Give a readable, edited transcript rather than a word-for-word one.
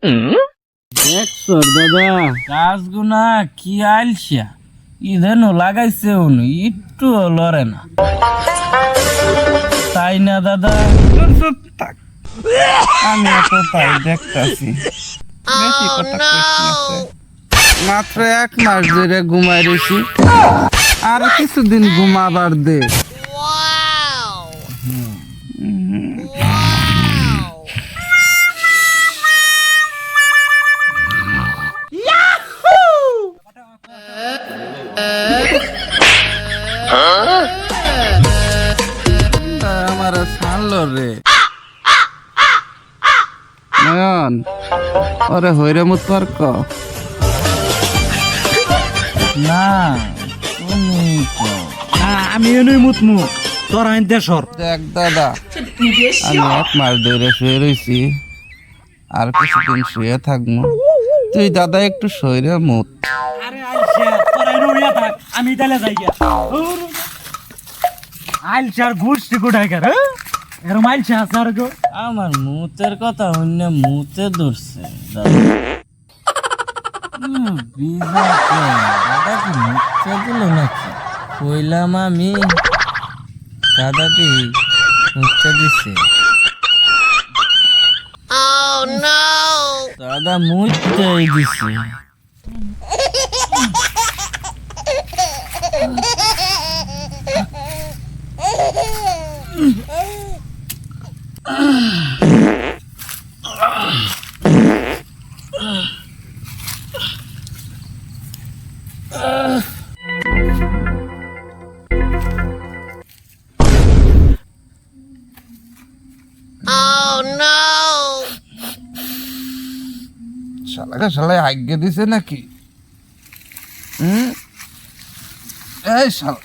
দেখ সর দাদা গাছগুনা কি আলসিয়া ইধেনও লাগাইছে উনি একটু লড়ে না তাই না দাদা? আমি তো তাই দেখতাছি বেশি কথা কইস না সে। মাত্র 1 মাস ধরে ঘুমাই রয়েছি আর কিছুদিন ঘুমাবার দে। আমার ছাড়লো রে নয়ন ওরে হইরে মুত পার্ক না তুমি কও। আমি এনেই মুতমু তোর আইন দেশর দেখ দাদা আমি 1 মাস ধরে শুয়ে রয়েছি আর কিছুদিন শুয়ে থাকবো তুই দাদা একটু শরীরে মুত। আরে আইসা তোর আইন উড়িয়া থাক আমি তাহলে যাই গিয়া আইলছার ঘুরছি কোথায় কার এরম আইলছা আসার গো আমার মুতের কথা অন্য মুতে ধরছে দাদা বিজা কেন? দাদা কি মুখে দিল নাকি? কইলাম আমি দাদা দি মুখে দিছে। দাদা মুখতেই দিছে। শালাকে শালাই আজ্ঞে দিছে নাকি? এই শালা